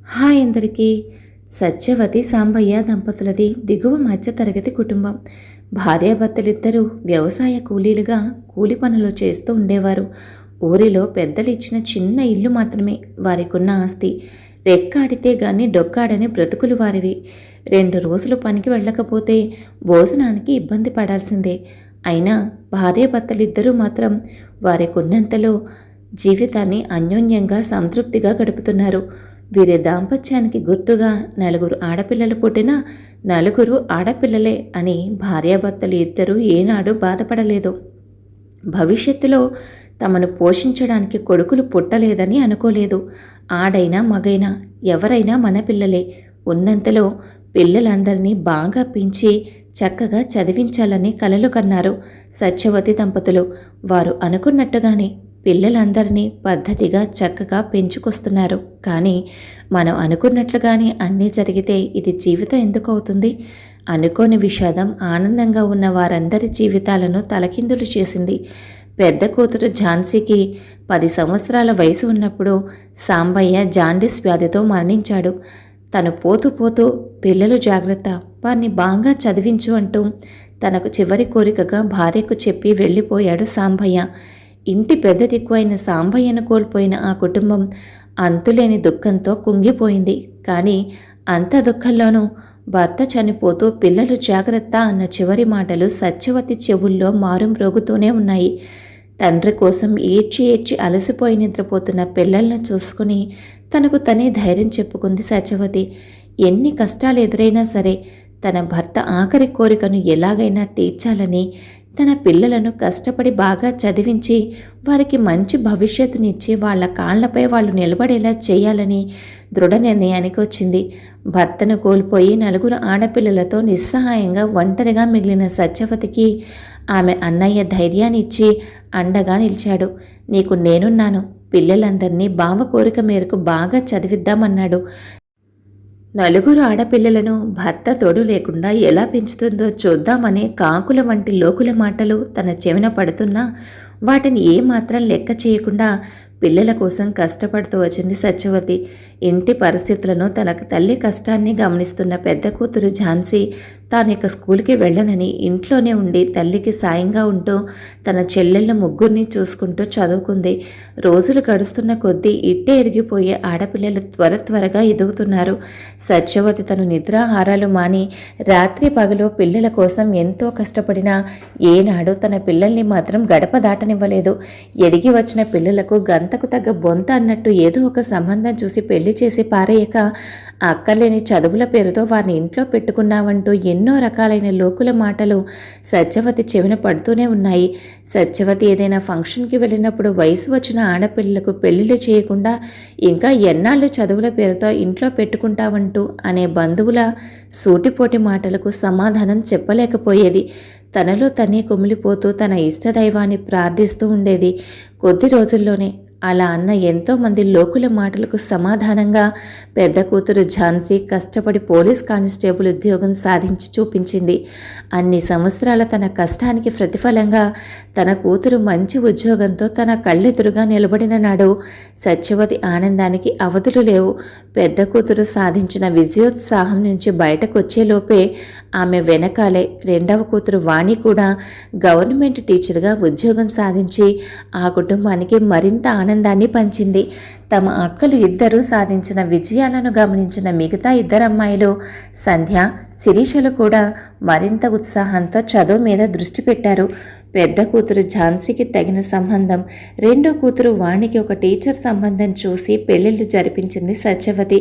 Hi అందరికీ. సత్యవతి సాంబయ్య దంపతులది దిగువ మధ్యతరగతి కుటుంబం. భార్యాభర్తలిద్దరూ వ్యవసాయ కూలీలుగా కూలి పనులు చేస్తూ ఉండేవారు. ఊరిలో పెద్దలు ఇచ్చిన చిన్న ఇల్లు మాత్రమే వారికున్న ఆస్తి. రెక్కాడితే గాని డొక్కాడని బ్రతుకులు వారివి. 2 రోజులు పనికి వెళ్ళకపోతే భోజనానికి ఇబ్బంది పడాల్సిందే. అయినా భార్యాభర్తలిద్దరూ మాత్రం వారికున్నంతలో జీవితాన్ని అన్యోన్యంగా సంతృప్తిగా గడుపుతున్నారు. వీరి దాంపత్యానికి గుర్తుగా 4 ఆడపిల్లలు పుట్టినా 4 ఆడపిల్లలే అని భార్యాభర్తలు ఇద్దరూ ఏనాడు బాధపడలేదు. భవిష్యత్తులో తమను పోషించడానికి కొడుకులు పుట్టలేదని అనుకోలేదు. ఆడైనా మగైనా ఎవరైనా మన పిల్లలే. ఉన్నంతలో పిల్లలందరినీ బాగా పెంచి చక్కగా చదివించాలని కలలు కన్నారు సత్యవతి దంపతులు. వారు అనుకున్నట్టుగానే పిల్లలందరినీ పద్ధతిగా చక్కగా పెంచుకొస్తున్నారు. కానీ మనం అనుకున్నట్లుగానే అన్నీ జరిగితే ఇది జీవితం ఎందుకు అవుతుంది? అనుకోని విషాదం ఆనందంగా ఉన్న వారందరి జీవితాలను తలకిందులు చేసింది. పెద్ద కూతురు ఝాన్సీకి 10 సంవత్సరాల వయసు ఉన్నప్పుడు సాంబయ్య జాండీస్ వ్యాధితో మరణించాడు. తను పోతూ పోతూ పిల్లలు జాగ్రత్త, వారిని బాగా చదివించు అంటూ తనకు చివరి కోరికగా భార్యకు చెప్పి వెళ్ళిపోయాడు సాంబయ్య. ఇంటి పెద్ద దిక్కువైన సాంబయ్యను కోల్పోయిన ఆ కుటుంబం అంతులేని దుఃఖంతో కుంగిపోయింది. కానీ అంత దుఃఖంలోనూ భర్త చనిపోతూ పిల్లలు జాగ్రత్త అన్న చివరి మాటలు సత్యవతి చెవుల్లో మారుమ్రోగుతూనే ఉన్నాయి. తండ్రి కోసం ఏడ్చి ఏడ్చి అలసిపోయి నిద్రపోతున్న పిల్లలను చూసుకుని తనకు తనే ధైర్యం చెప్పుకుంది సత్యవతి. ఎన్ని కష్టాలు ఎదురైనా సరే తన భర్త ఆఖరి కోరికను ఎలాగైనా తీర్చాలని, తన పిల్లలను కష్టపడి బాగా చదివించి వారికి మంచి భవిష్యత్తునిచ్చి వాళ్ళ కాళ్లపై వాళ్ళు నిలబడేలా చేయాలని దృఢ నిర్ణయానికి వచ్చింది. భర్తను కోల్పోయి 4 ఆడపిల్లలతో నిస్సహాయంగా ఒంటరిగా మిగిలిన సత్యవతికి ఆమె అన్నయ్య ధైర్యాన్ని ఇచ్చి అండగా నిలిచాడు. నీకు నేనున్నాను, పిల్లలందరినీ బావ కోరిక మేరకు బాగా చదివిద్దామన్నాడు. 4 ఆడపిల్లలను భర్త తోడు లేకుండా ఎలా పెంచుతుందో చూద్దామనే కాకుల వంటి లోకుల మాటలు తన చెవిన పడుతున్నా వాటిని ఏమాత్రం లెక్క చేయకుండా పిల్లల కోసం కష్టపడుతూ వచ్చింది సత్యవతి. ఇంటి పరిస్థితులను తన తల్లి కష్టాన్ని గమనిస్తున్న పెద్ద కూతురు ఝాన్సీ తాను ఇక స్కూల్కి వెళ్ళనని ఇంట్లోనే ఉండి తల్లికి సాయంగా ఉంటూ తన చెల్లెళ్ళ 3 చూసుకుంటూ చదువుకుంది. రోజులు గడుస్తున్న కొద్దీ ఇట్టే ఎదిగిపోయే ఆడపిల్లలు త్వరగా ఎదుగుతున్నారు. సత్యవతి తను నిద్రాహారాలు మాని రాత్రి పగలు పిల్లల కోసం ఎంతో కష్టపడినా ఏనాడు తన పిల్లల్ని మాత్రం గడప దాటనివ్వలేదు. ఎదిగి వచ్చిన పిల్లలకు గంతకు తగ్గ బొంత అన్నట్టు ఏదో ఒక సంబంధం చూసి పెళ్లి చేసి పారేయక అక్కర్లేని చదువుల పేరుతో వారిని ఇంట్లో పెట్టుకున్నావంటూ ఎన్నో రకాలైన లోకుల మాటలు సత్యవతి చెవిన పడుతూనే ఉన్నాయి. సత్యవతి ఏదైనా ఫంక్షన్కి వెళ్ళినప్పుడు వయసు వచ్చిన ఆడపిల్లలకు పెళ్లిళ్ళు చేయకుండా ఇంకా ఎన్నాళ్ళు చదువుల పేరుతో ఇంట్లో పెట్టుకుంటావంటూ అనే బంధువుల సూటిపోటి మాటలకు సమాధానం చెప్పలేకపోయేది. తనలో తనే కుమిలిపోతూ తన ఇష్టదైవాన్ని ప్రార్థిస్తూ ఉండేది. కొద్ది రోజుల్లోనే అలా అన్న ఎంతోమంది లోకుల మాటలకు సమాధానంగా పెద్ద కూతురు ఝాన్సీ కష్టపడి పోలీస్ కానిస్టేబుల్ ఉద్యోగం సాధించి చూపించింది. అన్ని సంవత్సరాల తన కష్టానికి ప్రతిఫలంగా తన కూతురు మంచి ఉద్యోగంతో తన కళ్ళెదురుగా నిలబడిన నాడు సత్యవతి ఆనందానికి అవధులు లేవు. పెద్ద కూతురు సాధించిన విజయోత్సాహం నుంచి బయటకు వచ్చేలోపే ఆమె వెనకాలే 2వ కూతురు వాణి కూడా గవర్నమెంట్ టీచర్గా ఉద్యోగం సాధించి ఆ కుటుంబానికి మరింత ఆనందాన్ని పంచింది. తమ అక్కలు ఇద్దరూ సాధించిన విజయాలను గమనించిన మిగతా 2 అమ్మాయిలు సంధ్య, శిరీషలు కూడా మరింత ఉత్సాహంతో చదువు మీద దృష్టి పెట్టారు. పెద్ద కూతురు ఝాన్సీకి తగిన సంబంధం, 2వ కూతురు వాణికి ఒక టీచర్ సంబంధం చూసి పెళ్లిళ్ళు జరిపించింది సత్యవతి.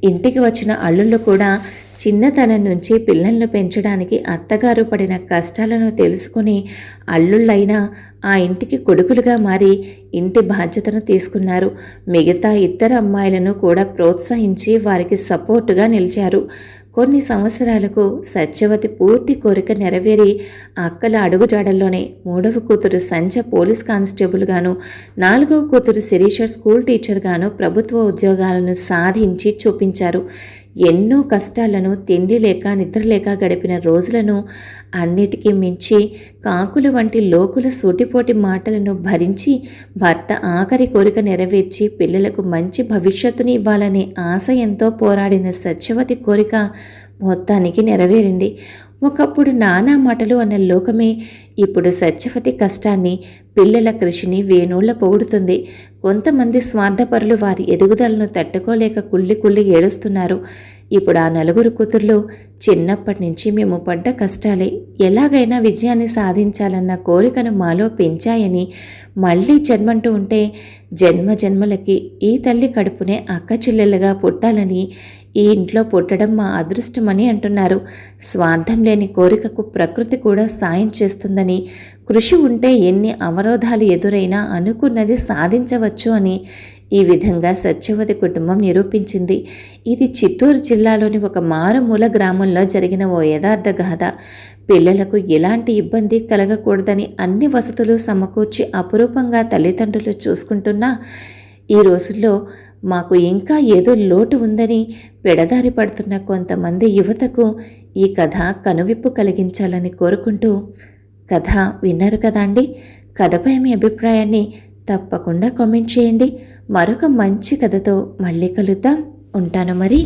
ఇంటికి వచ్చిన అల్లుళ్ళు కూడా చిన్నతనం నుంచి పిల్లలను పెంచడానికి అత్తగారు పడిన కష్టాలను తెలుసుకుని అల్లుళ్ళైనా ఆ ఇంటికి కొడుకులుగా మారి ఇంటి బాధ్యతను తీసుకున్నారు. మిగతా 2 అమ్మాయిలను కూడా ప్రోత్సహించి వారికి సపోర్టుగా నిలిచారు. కొన్ని సంవత్సరాలకు సత్యవతి పూర్తి కోరిక నెరవేరి అక్కల అడుగుజాడల్లోనే 3వ కూతురు సంధ్య పోలీస్ కానిస్టేబుల్గాను, 4వ కూతురు శిరీష స్కూల్ టీచర్గాను ప్రభుత్వ ఉద్యోగాలను సాధించి చూపించారు. ఎన్నో కష్టాలను తిండి లేక నిద్ర లేక గడిపిన రోజులను అన్నిటికీ మించి కాకులు వంటి లోకుల సూటిపోటి మాటలను భరించి భర్త ఆఖరి కోరిక నెరవేర్చి పిల్లలకు మంచి భవిష్యత్తుని ఇవ్వాలనే ఆశయంతో పోరాడిన సత్యవతి కోరిక మొత్తానికి నెరవేరింది. ఒకప్పుడు నానా మాటలు అన్న లోకమే ఇప్పుడు సత్యవతి కష్టాన్ని, పిల్లల కృషిని వేణూళ్ల పొగుడుతుంది. కొంతమంది స్వార్థపరులు వారి ఎదుగుదలను తట్టుకోలేక కుళ్ళి కుళ్ళి ఏడుస్తున్నారు. ఇప్పుడు ఆ నలుగురు కూతుర్లు చిన్నప్పటి నుంచి మేము పడ్డ కష్టాలే ఎలాగైనా విజయాన్ని సాధించాలన్న కోరికను మాలో పెంచాయని, మళ్ళీ జన్మంటూ ఉంటే జన్మ జన్మలకి ఈ తల్లి కడుపునే అక్క చెల్లెలుగా పుట్టాలని, ఈ ఇంట్లో పుట్టడం మా అదృష్టమని అంటున్నారు. స్వార్థం లేని కోరికకు ప్రకృతి కూడా సాయం చేస్తుందని, కృషి ఉంటే ఎన్ని అవరోధాలు ఎదురైనా అనుకున్నది సాధించవచ్చు అని ఈ విధంగా సత్యవతి కుటుంబం నిరూపించింది. ఇది చిత్తూరు జిల్లాలోని ఒక మారుమూల గ్రామంలో జరిగిన ఓ యథార్థ గాథ. పిల్లలకు ఎలాంటి ఇబ్బంది కలగకూడదని అన్ని వసతులు సమకూర్చి అపురూపంగా తల్లిదండ్రులు చూసుకుంటున్నా, ఈ రోజుల్లో మాకు ఇంకా ఏదో లోటు ఉందని పెడదారి పడుతున్న కొంతమంది యువతకు ఈ కథ కనువిప్పు కలిగించాలని కోరుకుంటూ, కథ విన్నారు కదా అండి. కథపై మీ అభిప్రాయాన్ని తప్పకుండా కామెంట్ చేయండి. మరొక మంచి కథతో మళ్ళీ కలుద్దాం. ఉంటాను మరి.